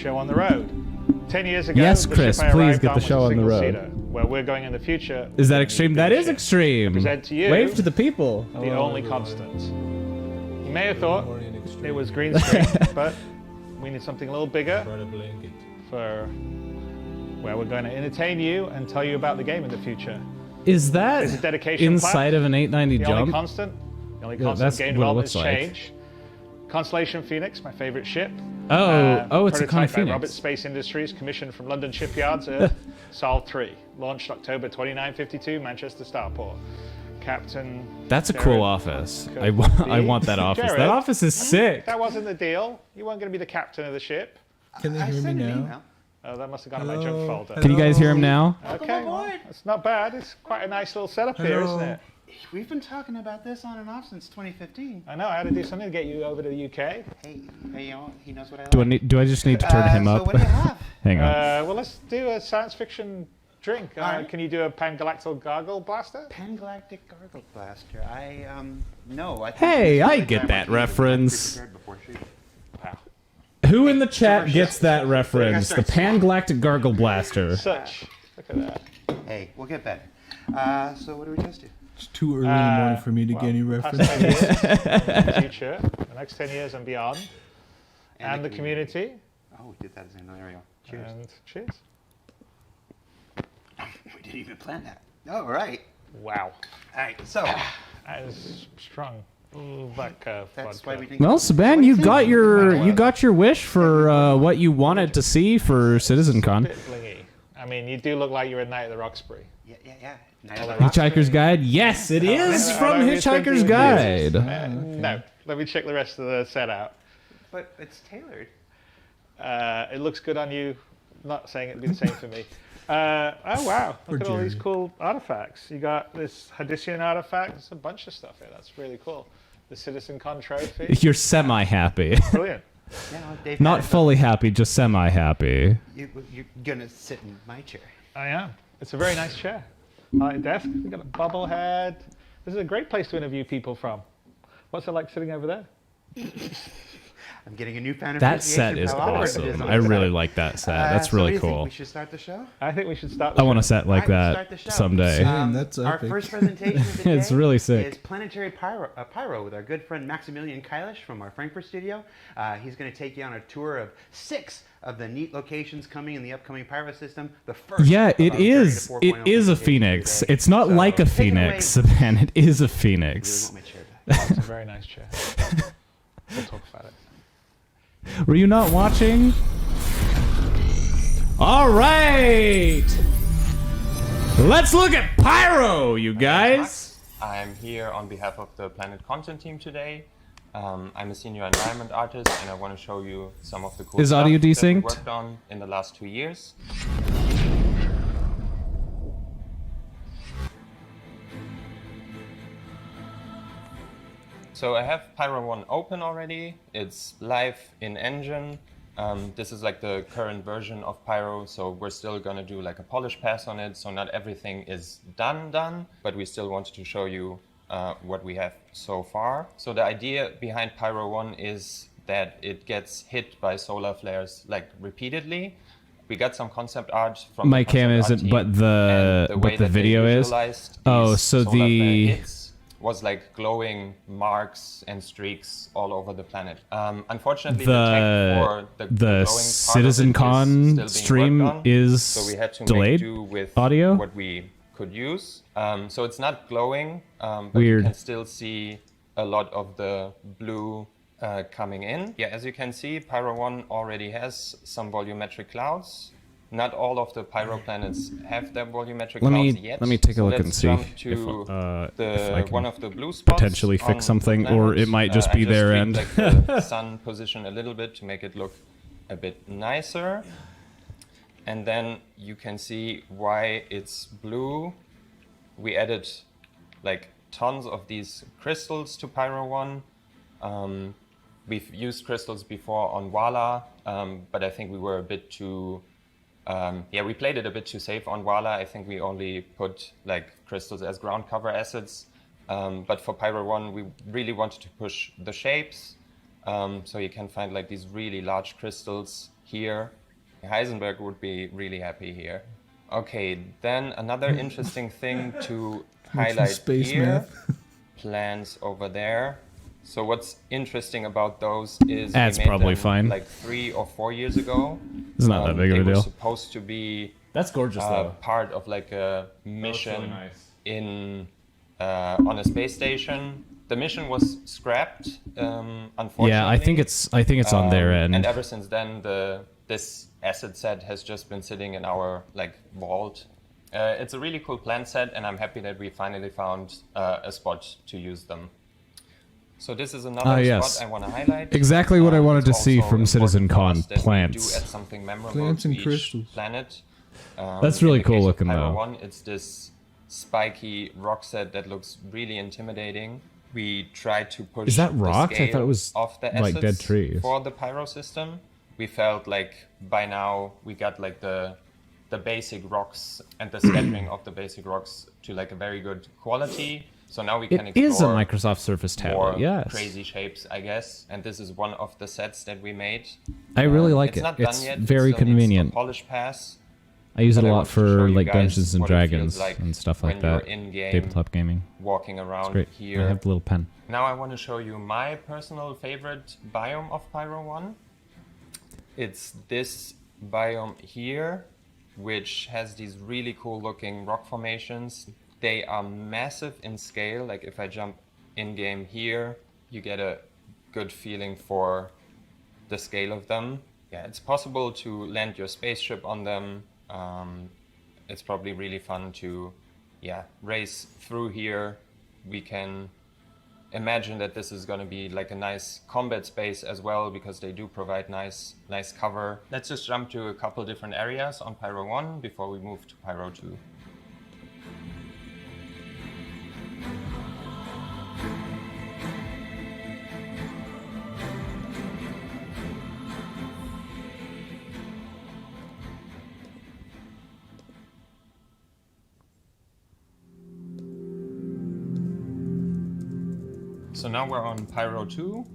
show on the road. 10 years ago, Yes, the Chris, ship I please arrived get on the was show a on the road. single-seater. Where we're going in the future. Is that extreme? That is ship. extreme. Present to you Wave to the people. the only constant. You may have thought it was green screen, but we need something a little bigger for where we're going to entertain you and tell you about the game in the future. Is that There's a dedication inside plan. of an 890 The jump? only constant that's game what it development looks is like. change. Constellation Phoenix, my favorite ship. Oh, it's a prototype Con by Phoenix. Roberts Space Industries, commissioned from London shipyards, Earth, Sol 3. Launched October 2952, Manchester Starport. Captain... That's a Jared cool office. I Kirkby. want that office. Jared, That office is sick. that wasn't the deal. You weren't going to be the captain of the ship. Can they hear me now? Oh, that must have gone in my junk folder. Can you guys hear him now? Okay, well, it's not bad. It's quite a nice little setup here, isn't it? We've been talking about this on and off since 2015. I know, I had to do something to get you over to the UK. Hey, he knows what I like. Do I just need to turn him up? So what do you have? Hang on. Well, let's do a science fiction drink. Alright. Can you do a Pan-Galactic Gargle Blaster? Pan-Galactic Gargle Blaster. No. I think Hey, this is I the get time that when he was reference. prepared before shooting. Wow. Who in the chat gets that reference? The Pan-Galactic Gargle Blaster. Such. Look at that. Hey, we'll get better. So what do we just do? It's too early in the morning for me to get any Past reference. 10 years, the future, the next 10 years and beyond, and the community. Oh, we did that as there we go. Cheers. And cheers. We didn't even plan that. Oh, right. Wow. All right, so That is strong. Ooh, black that's vodka. why we didn't. Well, Saban, you got your wish for what you wanted to see for CitizenCon. Bit blingy. I mean, you do look like you're a Knight of the Roxbury. Yeah. Night of the Rock. Hitchhiker's Guide? Yes, it is from Hitchhiker's Guide. No, let me check the rest of the set out. But it's tailored. It looks good on you. Not saying it'd be the same for me. Oh wow! Look at all these cool artifacts. You got this Hadician artifact. There's a bunch of stuff here. That's really cool. The CitizenCon trophy. You're semi-happy. Brilliant. Yeah, Dave Not had, fully happy, just semi-happy. You're gonna sit in my chair. I am. It's a very nice chair. I like desk. We got a bobblehead. This is a great place to interview people from. What's it like sitting over there? I'm getting a new fan. That set is awesome. I really like that set. That's So what do really you think? cool. We should start the show. I think we should start. I want a set like Alright, start that the show. someday. Same, that's Our epic. first presentation of the day It's really sick. is Planetary Pyro with our good friend Maximilian Kailish from our Frankfurt studio. He's going to take you on a tour of 6 of the neat locations coming in the upcoming Pyro system. The first. Yeah, of it our journey to is. 4.0 It is a presentation phoenix. today. It's not So, like a take it away. phoenix, man. It is a I really phoenix. want my chair back. Oh, it's a very nice chair. We'll talk about it. Were you not watching? All right. Let's look at Pyro, you guys. I'm here on behalf of the Planet Content team today. I'm a senior environment artist, and I want to show you some of the cool Is stuff audio that we desynced? worked on in the last 2 years. So I have Pyro 1 open already. It's live in engine. This is like the current version of Pyro, so we're still gonna do like a polish pass on it. So not everything is done, but we still wanted to show you what we have so far. So the idea behind Pyro 1 is that it gets hit by solar flares like repeatedly. We got some concept art from My the cam concept art isn't, team, but the and way but the that they video is. visualized Oh, these so solar flare the hits was like glowing marks and streaks all over the planet. Unfortunately, the tech for the glowing part of it is CitizenCon still stream being worked on, is so we had to delayed make do with audio? what we could use. So it's not glowing, but Weird. you can still see a lot of the blue coming in. Yeah, as you can see, Pyro 1 already has some volumetric clouds. Not all of the Pyro planets have their volumetric clouds yet. Let me take a So look and let's see jump if, to if I can one of the blue spots potentially on fix something, the or planet. it might just I be their end. tweaked, like, the sun position a little bit to make it look a bit nicer. And then you can see why it's blue. We added like tons of these crystals to Pyro 1. We've used crystals before on Wala, but I think we were a bit too we played it a bit too safe on Wala. I think we only put like crystals as ground cover assets. But for Pyro 1, we really wanted to push the shapes. So you can find like these really large crystals here. Heisenberg would be really happy here. Okay, then another interesting thing to highlight space here, math. plans over there. So what's interesting about those is That's we made probably them fine. like 3 or 4 years ago. It's not that big of a They were deal. supposed to be That's gorgeous part of like a mission nice. in on a space station. The mission was scrapped, unfortunately. Yeah, I think it's on their end. And ever since then, this asset set has just been sitting in our like vault. It's a really cool plan set, and I'm happy that we finally found a spot to use them. So this is another yes. spot I want to highlight. Exactly what I wanted to It's see also from important for CitizenCon, us that we plants. do add something memorable Plants to and each crystals. planet. That's really in the cool case of looking, Pyro though. 1, it's this spiky rock set that looks really intimidating. We tried to push Is that the rocks? I thought it scale was, of the like, dead assets trees. for the Pyro system. We felt like by now we got like the basic rocks and the scattering of the basic rocks to like a very good quality. So now we can It is a explore Microsoft Surface more tablet, yes. crazy shapes, I guess. And this is one of the sets that we made. I really like It's it. not done It's yet. very It still needs convenient. a polish pass. I use it But a I lot wanted to show for you like guys Dungeons and what it feels Dragons like and stuff like when you're that. in-game Tabletop gaming. walking It's around great. here. I have the little pen. Now I want to show you my personal favorite biome of Pyro 1. It's this biome here, which has these really cool looking rock formations. They are massive in scale. Like if I jump in-game here, you get a good feeling for the scale of them. Yeah, it's possible to land your spaceship on them. It's probably really fun to race through here. We can imagine that this is going to be like a nice combat space as well, because they do provide nice cover. Let's just jump to a couple different areas on Pyro 1 before we move to Pyro 2. So now we're on Pyro 2.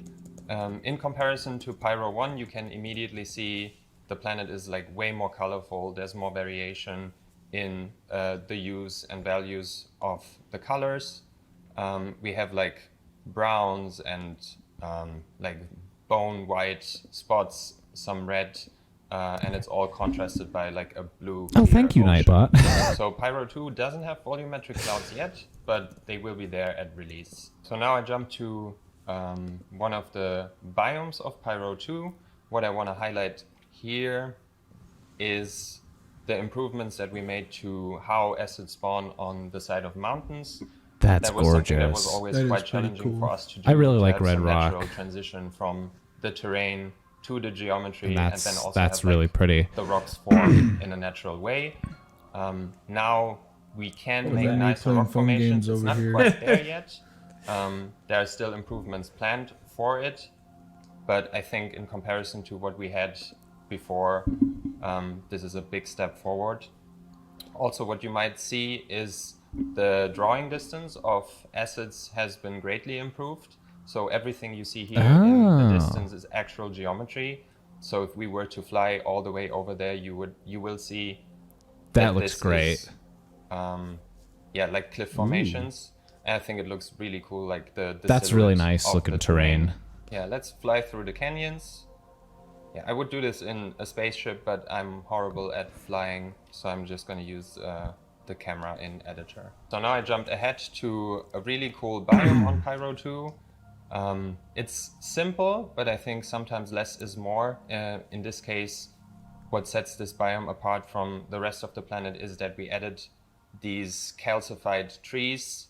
In comparison to Pyro 1, you can immediately see the planet is like way more colorful. There's more variation in the use and values of the colors. We have like browns and like bone white spots, some red, and it's all contrasted by like a blue. Oh, thank you, clear ocean. Nightbot. So Pyro 2 doesn't have volumetric clouds yet, but they will be there at release. So now I jump to one of the biomes of Pyro 2. What I want to highlight here is the improvements that we made to how assets spawn on the side of mountains. That's That was something that was gorgeous. always That is quite pretty challenging cool. for us to do. I really to like have Red some Rock. natural transition from the terrain to the geometry, And and that's then also that's have, really like, pretty. the rocks form in a natural way. Now we can make Randy nicer playing rock phone games formations. It's over not here. quite there yet. There are still improvements planned for it, but I think in comparison to what we had before, this is a big step forward. Also, what you might see is the drawing distance of assets has been greatly improved. So everything you see here in the distance is actual geometry. So if we were to fly all the way over there, you will see That looks this great. is, like cliff formations. And I think it looks really cool, like the That's really silhouette nice of looking the terrain. Yeah, let's fly through the canyons. Yeah, I would do this in a spaceship, but I'm horrible at flying, so I'm just going to use the camera in editor. So now I jumped ahead to a really cool biome on Pyro 2. It's simple, but I think sometimes less is more. In this case, what sets this biome apart from the rest of the planet is that we added these calcified trees,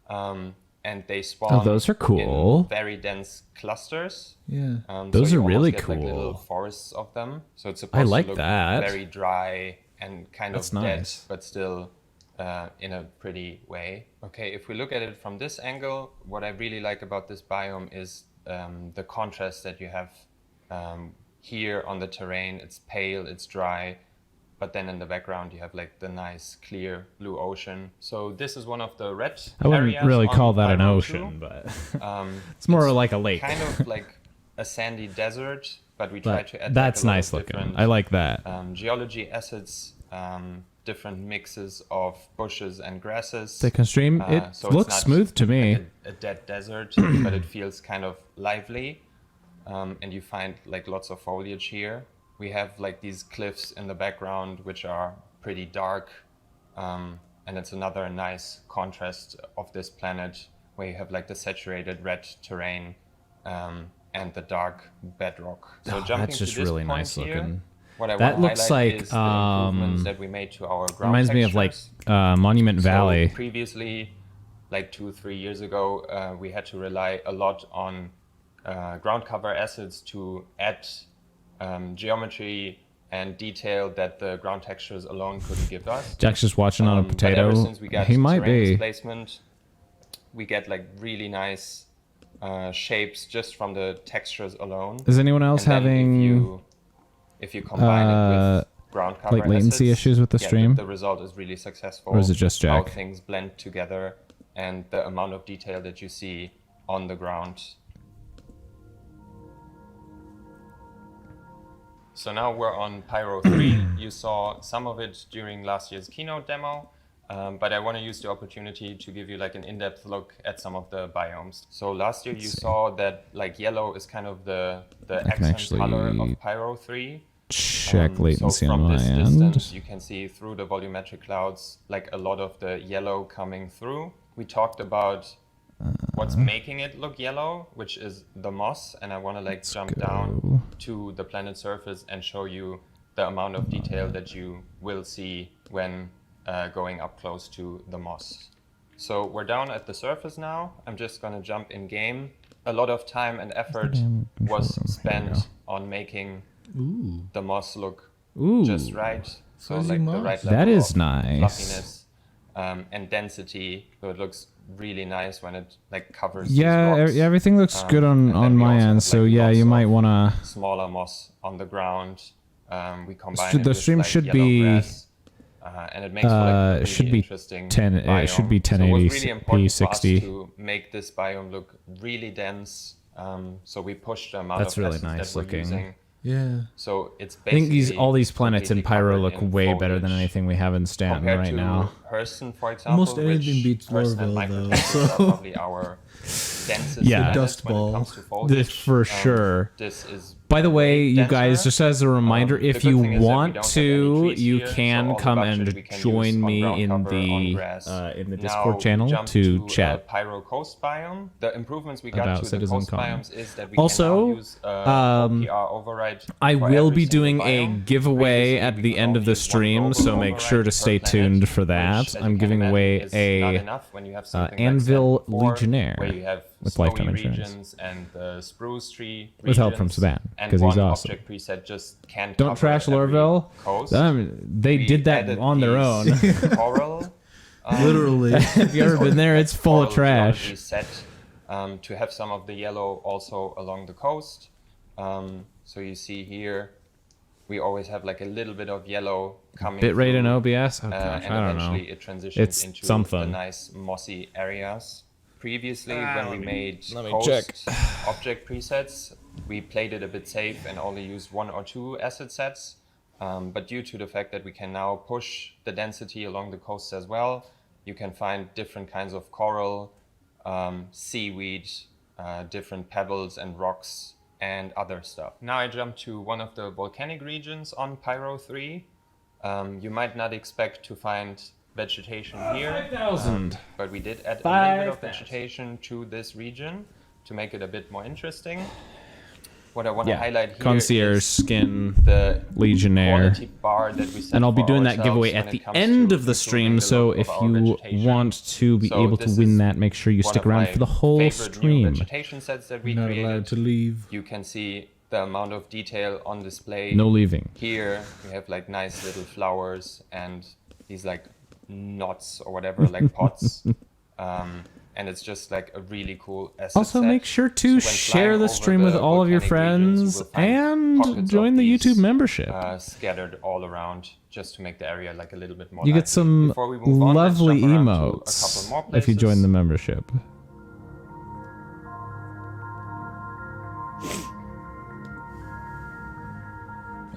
and they spawn Oh, those are cool. in very dense clusters. Yeah. Those you are really almost get, like, little cool. forests of them. So it's I supposed like to look that. very dry and kind That's of dead, nice. but still in a pretty way. Okay, if we look at it from this angle, what I really like about this biome is the contrast that you have here on the terrain. It's pale, it's dry, but then in the background you have like the nice clear blue ocean. So this is one of the red I wouldn't areas really on call that an Pyro 2. ocean, but it's more like a lake. Kind of like a sandy desert. but we try to add That's like, a lot nice of looking. different, I like that. geology assets, different mixes of bushes and grasses. Second stream, it so it's looks not smooth to me. like a dead desert, but it feels kind of lively. And you find like lots of foliage here. We have like these cliffs in the background, which are pretty dark. And it's another nice contrast of this planet where you have like the saturated red terrain and the dark bedrock. So jumping that's just to this really point nice here, looking. what I That want to looks highlight like, is the improvements that we made to our ground Reminds me of like textures. Monument Valley. So previously, like 2-3 years ago, we had to rely a lot on ground cover assets to add geometry and detail that the ground textures alone couldn't give us. Jack's just watching on a But potato. ever since we got He might terrain be. displacement, we get like really nice shapes just from the textures alone. Is anyone else And then having if you combine it with ground cover like latency assets, issues with the yeah, stream? the result is really successful. Or is it just How Jack? things blend together and the amount of detail that you see on the ground. So now we're on Pyro 3. You saw some of it during last year's keynote demo, but I want to use the opportunity to give you like an in-depth look at some of the biomes. So last year you saw that like yellow is kind of the accent color of Pyro 3. Check latency so from on my this end. distance, you can see through the volumetric clouds like a lot of the yellow coming through. We talked about what's making it look yellow, which is the moss, and I want to like jump down to the planet surface and show you the amount of detail that you will see when going up close to the moss. So we're down at the surface now. I'm just going to jump in game. A lot of time and effort was spent on making the moss look just right. So Fuzzy like the moss. right level That is of nice. fluffiness and density. So it looks really nice when it like covers Yeah, these rocks. everything looks good And on then we my also end. have, So like, yeah, lots you of might wanna. smaller moss on the ground. We combine The it with, stream like, should yellow be, grass, and it makes for, like, a really should be interesting 10. It should be biome. So it was 1080p really important for us 60. to make this biome look really dense. So we pushed the amount That's of really essence nice that we're looking. using. Yeah. So it's I think basically all these planets in completely Pyro covered look in way better than foliage. anything we have in Stanton Compared right to now. Hurston, for example, Almost anything which beats Hurston and Lorville, though, Microtextures are so- probably our densest Yeah. planets Dust when it ball. comes to This foliage. for sure. This is By the way, way you guys, denser. just as a reminder, The if good you thing is that we want don't have to, any trees you here, so can all the come budget and we can use join on me ground in cover, on the grass. Discord Now channel jump to chat. Pyro Coast biome. The improvements we got about to the coast CitizenCon. biomes is that we Also, can now use OPR override. I for will every be single doing a biome. giveaway Previously, at we the could end only of the use one stream, global so make override sure to per stay planet, tuned for which, that. as you I'm can giving imagine, away is not a enough when you have something like Anvil Stanton 4, Legionnaire where you have with snowy lifetime insurance. regions and the spruce tree With help from regions, Saban, and 'cause he's one awesome. object preset just can't Don't cover trash every Lorville. coast. They We did that added on their own. these coral. Literally. If you've ever been there, it's full of Coral trash. geology set to have some of the yellow also along the coast. So you see here, we always have like a little bit of yellow coming Bitrate through, in OBS? Oh gosh, and I don't know. eventually it transitions It's into something. the nice mossy areas. Previously, when we made let me coast check. object presets, we played it a bit safe and only used 1 or 2 asset sets. But due to the fact that we can now push the density along the coast as well, you can find different kinds of coral, seaweed, different pebbles and rocks, and other stuff. Now I jump to one of the volcanic regions on Pyro 3. You might not expect to find vegetation here, 5,000. but we did add a little bit of 5,000. vegetation to this region to make it a bit more interesting. What I want to Yeah, highlight here concierge is skin the Legionnaire. quality bar that we set And I'll be for doing that ourselves giveaway when at it the comes end to of the stream, improving the so look if of our you vegetation. want to be So able to this win is that, make sure you one stick of around my for the whole favorite new stream. vegetation sets that we Not created. allowed to leave. You can see the amount of detail on display. No leaving. Here we have like nice little flowers and these like knots or whatever, like pots. And it's just like a really cool asset Also, set. make sure So to when share flying the over stream with the all of your volcanic regions, friends you will find pockets and of join the these, YouTube membership. Scattered all around just to make the area like a little bit more You lively. get some Before we move on, let's lovely jump around to a emotes couple more if you join places. the membership.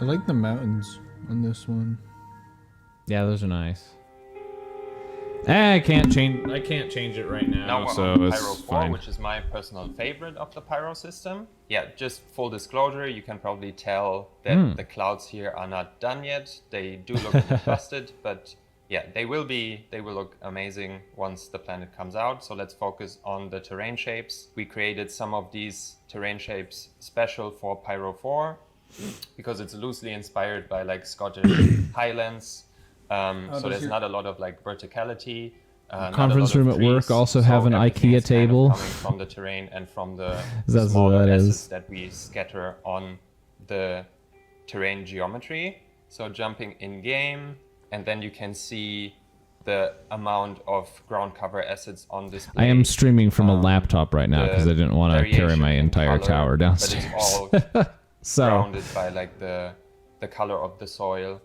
I like the mountains on this one. Yeah, those are nice. I can't change it right now, Now we're so on it's Pyro 4, fine. which is my personal favorite of the Pyro system. Yeah, just full disclosure, you can probably tell that the clouds here are not done yet. They do look a bit busted, but yeah, they will look amazing once the planet comes out. So let's focus on the terrain shapes. We created some of these terrain shapes special for Pyro 4 because it's loosely inspired by like Scottish Highlands. So there's not a lot of like verticality. Conference room at work also have an everything IKEA is kind of table. coming from the terrain and from the That's smaller what that assets is. that we scatter on the terrain geometry. So jumping in game, and then you can see the amount of ground cover assets on display. I am streaming from a laptop right now because I didn't want to carry my variation in entire color, tower but downstairs. it's all So grounded by like the color of the soil,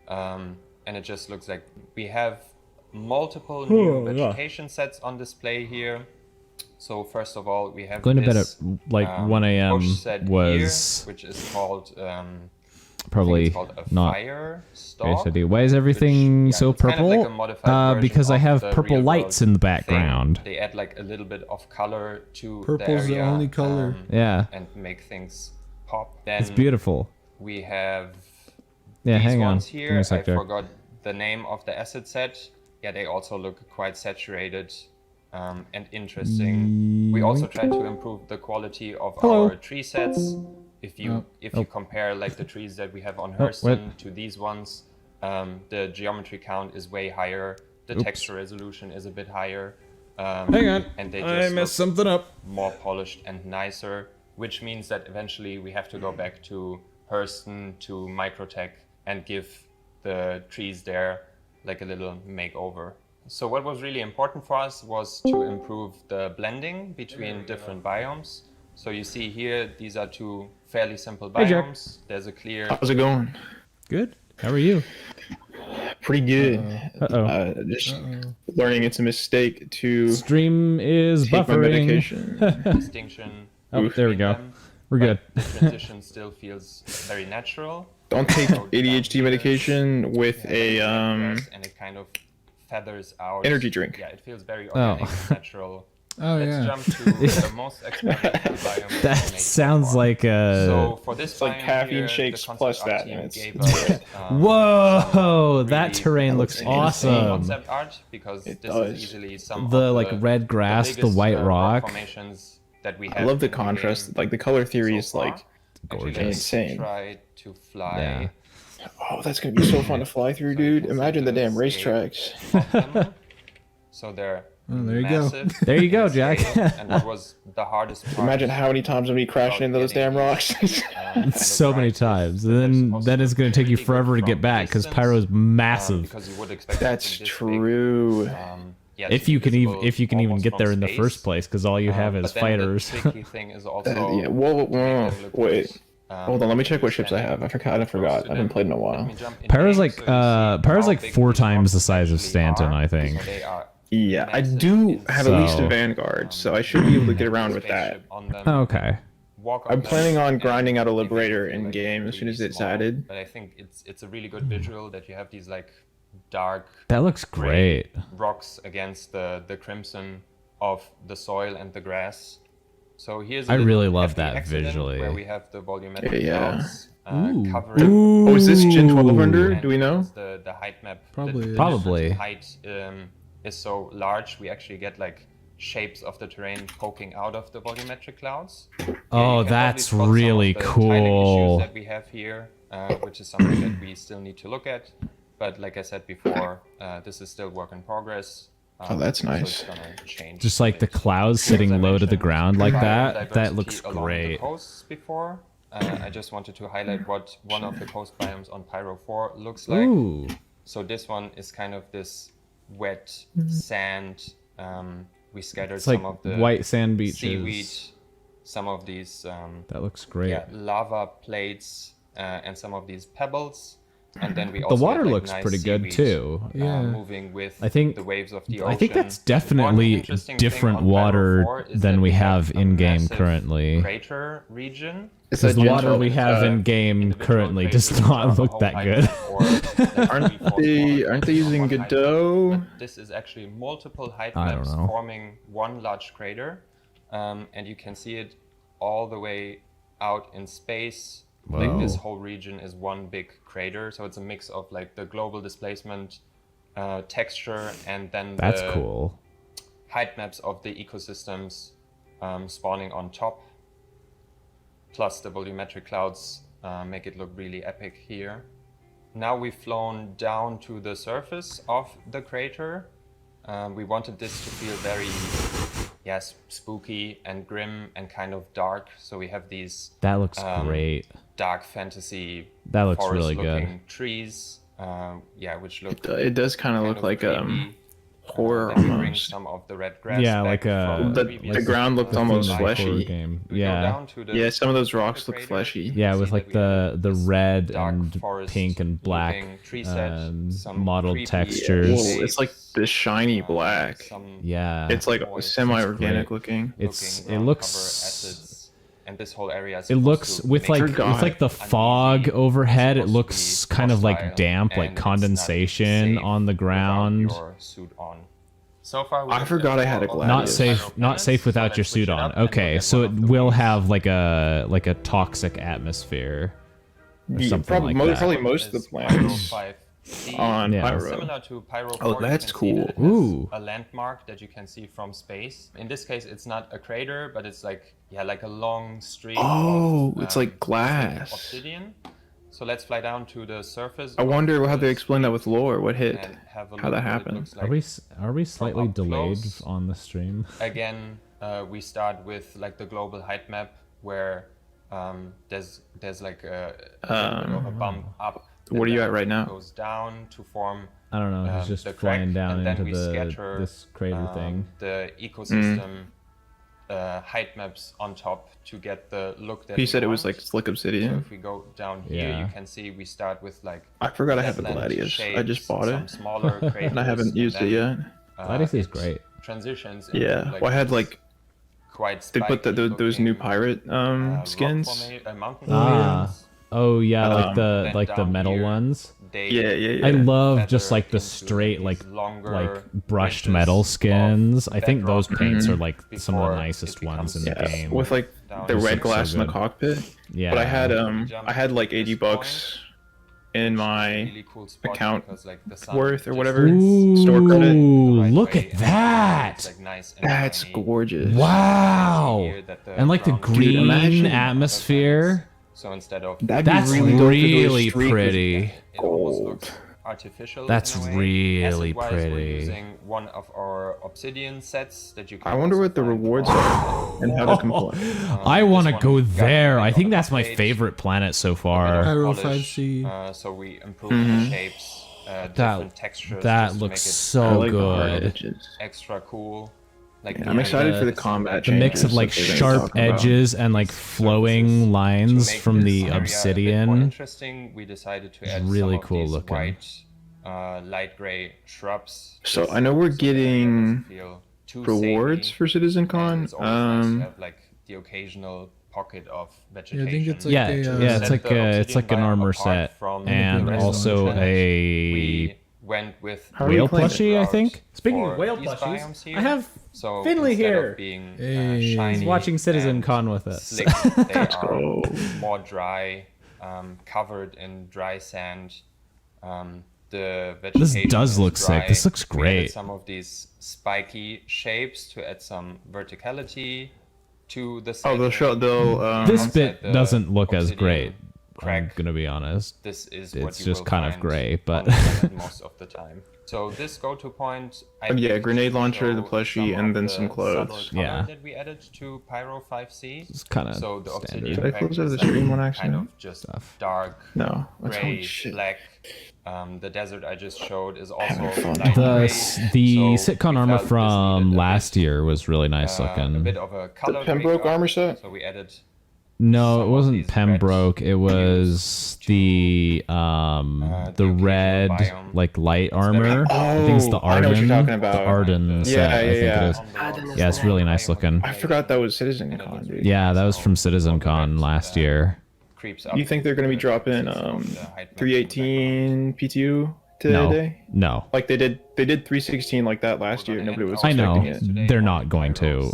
and it just looks like we have multiple new vegetation sets on display here. So first of all, we have going to bed at this, like 1 a.m. bush set was here, which is called probably it's called a not fire very stalk. steady. Why is everything which, so it's kind of purple? like a modified version Because I of have the purple real lights world in the thing. background. They add like a little bit of color to Purple's the the area, only color. Yeah, and make things pop. Then it's beautiful. we have Yeah, these hang on. ones Give me here. a I sec, Jack. forgot the name of the asset set. Yeah, they also look quite saturated and interesting. We also try to improve the quality of Hello. our tree sets. If you compare like the trees that we have on wait. Hurston to these ones, the geometry count is way higher. The texture resolution is a bit higher. Hang on. And they I just messed look something up. more polished and nicer, which means that eventually we have to go back to Hurston, to Microtech, and give the trees there like a little makeover. So what was really important for us was to improve the blending between different biomes. So you see here, these are two fairly simple Jack. biomes. There's a clear... How's it going? Good. How are you? Pretty good. Uh-oh. Just learning it's a mistake to Stream is take my buffering. medication. distinction. Oh, there we between go. them, We're good. but the transition still feels very natural. Don't take So down ADHD here, medication with a and it kind of feathers out. energy drink. Yeah, it feels very organic and natural. Oh Let's yeah. jump to the most experimental biome. That we've made sounds so far. like a. So for this It's like biome caffeine here, shakes the concept plus art that, team and it's- gave it's us, Whoa! That really terrain looks insane. awesome. concept art because It this does. is easily some of The like red grass, the biggest, white rock rock. formations that we I have love the in contrast. game Like the color theory so is far. like, Actually, gorgeous. let's Insane. Try to fly. Yeah. oh, that's gonna be so fun to fly through, dude. Imagine the damn racetracks. of them. So they're Oh, there you go. massive. There you go, in Jack. scale, and what was the hardest part? Imagine how many times I'm gonna be crashing into those damn rocks. So many times. And then it's going to take you forever to get back because Pyro is massive. Because you would expect That's something this true. Big, yeah, If to you be can even visible if you can even almost get from there in the space. first place, because all you have is But then fighters. The tricky thing is also Yeah. Whoa, to make them look wait. good. Hold on. Let me check what ships I have. I forgot. I haven't played in a while. Pyro's like Pyro's like 4 times the size of Stanton, I think. So they are Yeah, I massive do have at least So- a Vanguard, so I should be able to get around with that. spaceship on them. Okay. Walk on I'm them, planning on and grinding out a they make it Liberator feel in like game as soon really as it's small. added. But I think it's a really good visual that you have these like dark That looks great. rocks against the crimson of the soil and the grass. So here's a I little really love happy that accident visually. where we have the volumetric Yeah. clouds Ooh. covering. Oh, is this Gen 1200? and Do we know? because the height map Probably the is. Probably. height is so large, we actually get like shapes of the terrain poking out of the volumetric clouds. Oh, you can probably that's spot some of really the tiling cool. issues that we have here, which is something that we still need to look at. But like I said before, this is still work in progress. Oh, that's so nice. it's gonna change Just a like the bit. clouds As sitting I low to the mentioned, ground like that. That biodiversity looks along the great. coasts before. I just wanted to highlight what one of the coast biomes on Pyro 4 looks like. Ooh. So this one is kind of this wet sand. We scattered It's like some of the white sand beaches. seaweed, some of these That looks great. lava plates, and some of these pebbles. And then we The also water get, like, looks nice pretty good seaweed, too. Yeah. moving with I think the waves of the ocean. I think that's One definitely interesting thing different on Pyro water 4 is than that we have a in game massive currently. Crater region. It's Because a the water gentle, we have in game Individual currently does craters are not a look whole that height good. map, or, like, 3, 4 Aren't they using one height map. Godot? But this is actually multiple height I don't maps know. forming one large crater, and you can see it all the way out in space. Like this Whoa. whole region is one big crater, so it's a mix of like the global displacement texture and then That's the cool. height maps of the ecosystems spawning on top. Plus the volumetric clouds make it look really epic here. Now we've flown down to the surface of the crater. We wanted this to feel very, yes, spooky and grim and kind of dark. So we have these That looks great. dark fantasy That looks really good. forest-looking trees, which look It does kind of kind look of like creepy. horror Then we bring almost. some of the red grass Yeah, back like a from The- previous the ground looked almost Like fleshy. horror game. We go Yeah. down to the Yeah, some of those rocks look crater. fleshy. Yeah, see with that like we have the this red dark and forest pink and black looking tree set, some mottled creepy textures. Whoa, it's like this shiny black. some Yeah. It's like moist semi-organic great. looking. It's looking it ground looks cover acids, and this whole area is it supposed looks to with make like you Forgot. with like the fog uneasy. overhead. It It's supposed looks to be kind of like hostile, damp, and like it's not condensation safe on the without ground. your suit on. So far, I forgot I had a Gladius. Not Gladius. safe, not safe without your suit on. Okay, so it will have like a toxic atmosphere or Yeah, something probably, like that. probably most of the planets on Yeah. Pyro. Similar to Pyro 4, Oh, you that's can see that cool. it has Ooh. a landmark that you can see from space. In this case, it's not a crater, but it's like like a long streak Oh, of it's like glass. obsidian. So let's fly down to the surface. I wonder how they this explain that with lore. What hit? and have a how look that what it happened. looks Are like. we are we slightly up delayed close. on the stream? Again, we start with like the global height map where there's like a little bit of a bump up. What and are you then at right now? Goes down to form I don't know. He's just the flying crack, down and then into we the scatter, this crater thing. the ecosystem height maps on top to get the look that He we said it was want. like slick So obsidian. if we go down here, Yeah. you can see we start with like I forgot I have the flatland Gladius. I just shapes, bought some it, smaller craters, and I haven't used it then, yet. Gladius is it great. Transitions into, Yeah, like, well, I had this like quite they put those new pirate skins. mountain Ah. formations. Oh yeah, like the then like the down metal here, ones. They Yeah. I love feather just like the into straight these like longer brushed ridges metal of skins. I think those bedrock paints are Mhm. like some of before the it nicest ones in becomes the game. With like down the This red looks so glass in the good. cockpit. Yeah. But I had like This 80 bucks in my really cool spot account because, like, the sun worth or just whatever. hits Store credit. Ooh, the right look way, at and that! it's, like, nice and That's shiny. gorgeous. Wow. Here that the And like the ground is green imagine- atmosphere. So instead of That'd That's be really, dope if it was really streaked with- pretty. it almost gold. looks artificial. That's in a way. really Acid-wise, pretty. We're using one of our obsidian sets that you can I wonder also what the find rewards on- are and how to complete. I want to this go one got there. really I think on that's the my page. favorite planet so A bit of far. Pyro polish, 5C. So we improve the shapes, different textures. That just to looks make it so I like the hard good. edges. extra cool. Like Yeah, I'm excited for the idea combat The mix of changes like that they're gonna sharp talk about. edges and like flowing to lines make from this the area a bit more obsidian. interesting, we decided to add really some of cool these looking. white, light gray shrubs. So just I know we're so that it getting doesn't feel too rewards samey, for and CitizenCon. it's always nice to have like the occasional pocket of vegetation. I think it's like Yeah, a, yeah, set it's like the it's like an obsidian armor biome set apart from and the rest of also the planet. a We went with How are we whale playing it? plushie, I think. For Speaking of whale these plushies, biomes here. I have So Finley instead here. of being Hey. shiny He's watching and CitizenCon with us. slick, they are go. more dry, covered in dry sand. The vegetation does is look dry. sick. This looks We added great. some of these spiky shapes to add some verticality to the Oh, they'll setting. show. They'll. This outside bit the doesn't look as obsidian great. I'm crack. gonna be honest. This is It's what you just will kind of find gray, on but- the planet most of the time. So this go-to point, I yeah, picked grenade to launcher, the show plushie, some and of then the some clothes. subtle color Yeah. that we added to Pyro 5C. It's kind of So the standard. obsidian Did I pack close out is the like stream on kind accident? of just Stuff. dark No. That's gray, holy shit. black. The desert I just showed is also Having fun. light The gray. the So sitcon we armor felt this from needed a last bit, year was really nice a looking. bit of a color Pembroke breakup. armor set? So we added No, some it of wasn't these Pembroke. It was the occasional red biome. like light It's very armor. cool. I think it's the Oh, I know what Arden. you're talking The about. Arden set. I think it is. yeah. Yeah, it's really nice looking. I forgot that was CitizenCon, dude. Yeah, that was from CitizenCon last year. Creeps up You think they're gonna be the dropping axis of the height map 318 PTU No, today? no. Like they did 316 like that last year. Nobody was I know. expecting it. They're not going to.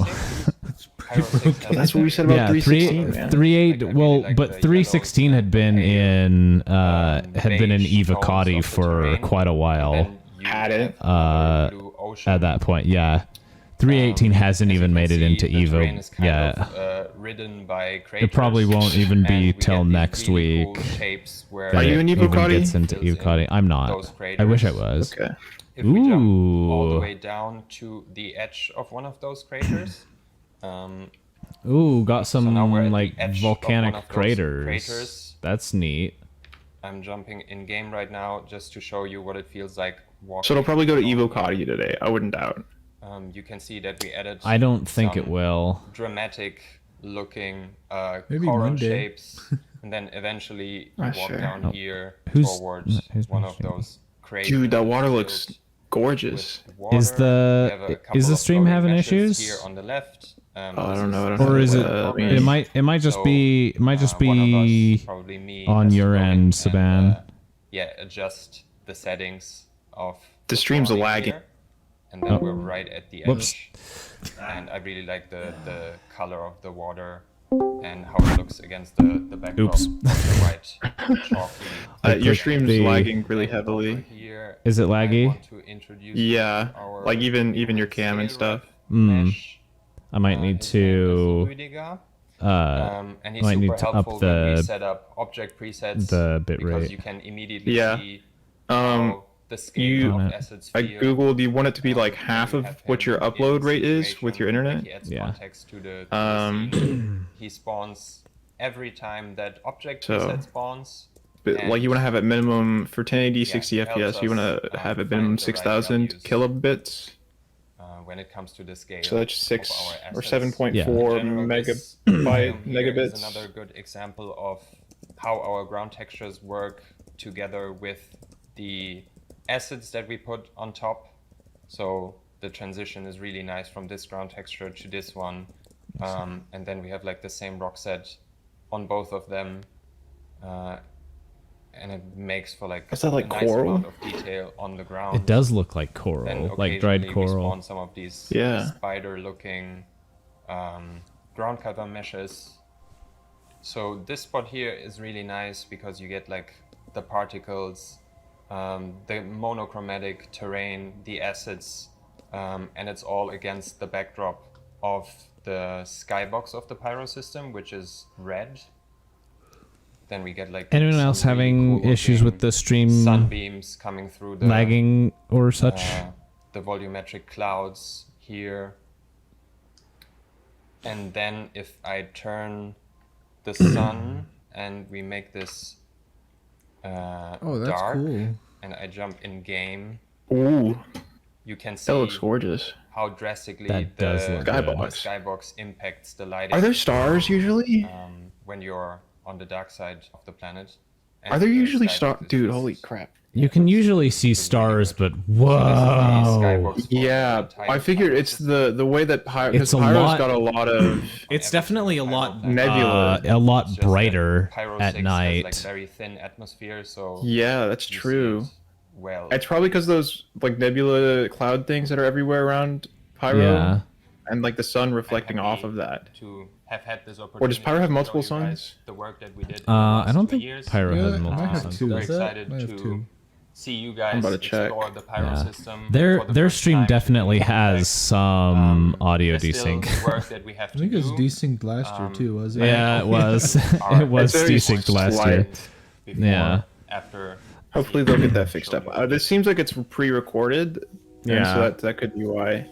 That's what we said about Yeah, 316, man. 3.8. Well, but 316 had been in Eva Coddy for quite a while. Had it. At that point, yeah. 318 hasn't even made it into Evo yet. It probably won't even be till next week. Are you in Evo even Coddy? gets into Evo Coddy. I'm not. I wish I was. Okay. If we jump all the Ooh. way down to the edge of one of those craters, Ooh, got So now we're some at like the edge of one of volcanic those craters. craters. That's neat. I'm jumping in game right now just to show you what it feels like walking. So it'll probably go to along Evo the- Coddy today. I wouldn't doubt. You can see that we added. I don't think it some will. Dramatic looking Maybe coral Monday. shapes, and then eventually you walk sure. down here Who's- towards who's one my of shaping? those craters. Dude, that water filled looks gorgeous. with water. Is the- We have a is couple the of stream floating having meshes issues? Here on the left. I don't know. I don't know Or is what it? that It means. might just be. It might just one of be. us, probably me, on has to your go in end, and, Saban. yeah, adjust the settings of The stream's spawning lagging. here, and then we're right at the edge. Whoops. And I really like the color of the water and how it looks against the backdrop Oops. of the white chalky. Your stream's the- lagging really Over heavily. here, Is it I laggy? want to introduce Yeah, our like even your cam and scale stuff. mesh. I might need His name to. is Rüdiger. And he's might super need to up helpful when we the- set up object presets the bit because rate. you can immediately Yeah. see Um, how the scale you- of assets I feel. googled. You want it to be like You half of have what him your in upload rate is situation with your where internet. he adds Yeah. context to the scene. He spawns every time that object So- preset spawns. But like you want to have at minimum for 1080 60 Yeah, it FPS. You helps want us, to have at find minimum the right 6,000 values. kilobits. When it comes to the scale. So that's of 6 our or assets. 7.4 In general, this megabyte biome here is megabits. another good example of how our ground textures work together with the assets that we put on top. So the transition is really nice from this ground texture to this one. And then we have like the same rock set on both of them. And it makes for like Is that like a nice coral? amount of detail on the ground. It does look like Then coral, like dried occasionally we coral. spawn some of these Yeah. spider-looking ground cover meshes. So this spot here is really nice because you get like the particles, the monochromatic terrain, the assets, and it's all against the backdrop of the skybox of the Pyro system, which is red. Then we get like Anyone some else really having cool issues with looking the stream sunbeams coming through the lagging or such? the volumetric clouds here. And then if I turn the sun and we make this Oh, that's dark cool. and I jump in game, Ooh, you can that see looks gorgeous. how drastically That the, does look the good. skybox impacts the lighting Are there stars usually? when you're on the dark side of the planet. And Are there the usually skybox stars? is Dude, just- holy crap. You can usually see stars, but So this is the whoa! skybox for Yeah, the entire I figure Pyro it's system. the way that Pyro, It's because a Pyro's lot- got a lot of It's definitely a lot nebula. a lot It's just that brighter Pyro at 6 night. Has, like, very thin atmosphere, so Yeah, that's you see true. it well, It's probably because those like nebula cloud things that are everywhere around Pyro, Yeah. and like the sun reflecting I'm off happy of that. to have had this opportunity. Or does Pyro have to multiple show you guys suns? The work that we did. I in the don't last 2 think years. Pyro Yeah, has it might multiple have suns. two. Very Is that? excited Might have to two. see you guys about to check. explore the Pyro Yeah. system. Their for the their first stream time. definitely has some audio There's still desync. work that we have I to think it was do desynced last year too, was it? Yeah, it was. Our- It was It's very desynced last year. slight. before, Yeah. After. Hopefully they'll get that fixed up. This seems like it's pre-recorded. and Yeah. So that could be why.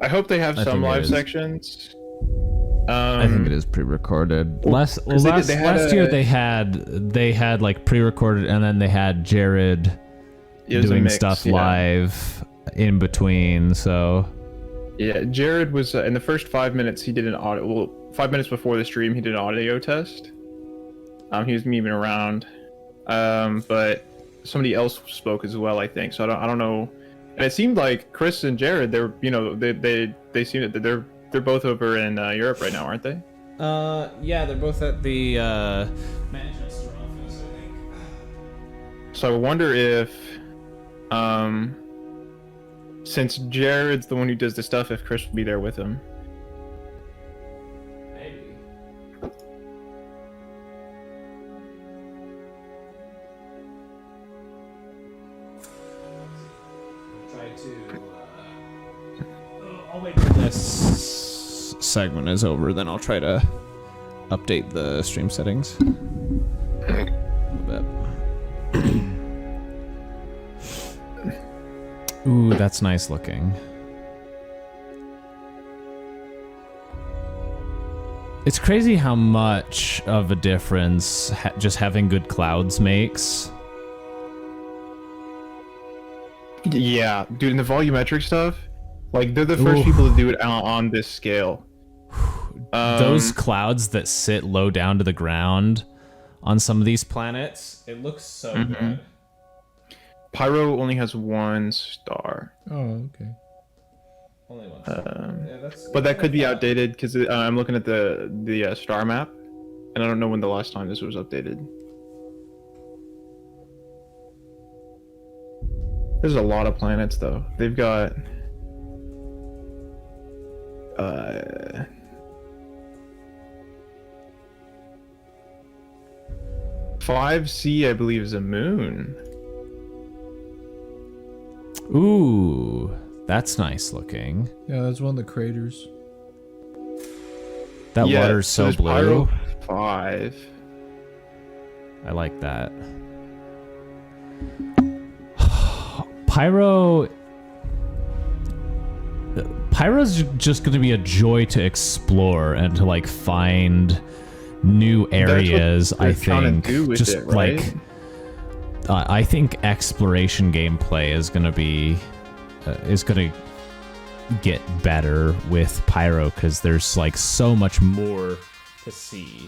I hope they have I some think it live is. sections. I think it is pre-recorded. Last 'cause they had year a- they had like pre-recorded, and then they had Jared It was a doing mix, stuff yeah. live in between. So Yeah, Jared was in the first 5 minutes. He did an audio. Well, 5 minutes before the stream, he did an audio test. He was memeing around, but somebody else spoke as well, I think. So I don't know. And it seemed like Chris and Jared, they seem that they're both over in Europe right now, aren't they? Yeah, they're both at the Manchester office, I think. So I wonder if, since Jared's the one who does the stuff, if Chris would be there with him. Maybe. Try to. I'll wait till this segment is over, then I'll try to update the stream settings a little bit. Ooh, that's nice looking. It's crazy how much of a difference just having good clouds makes. Yeah, dude, and the volumetric stuff, like, they're the first people to do it on this scale. Those clouds that sit low down to the ground on some of these planets, it looks so good. Pyro only has 1 star. Oh, okay. Only 1 star. But that could be outdated because I'm looking at the star map, and I don't know when the last time this was updated. There's a lot of planets though. They've got 5C, I believe, is a moon. Ooh, that's nice looking. Yeah, that's one of the craters. That water's so there's blue. Pyro 5. I like that. Pyro's just going to be a joy to explore and to like find new areas. I think just it, right? like I think exploration gameplay is going to get better with Pyro because there's like so much more to see.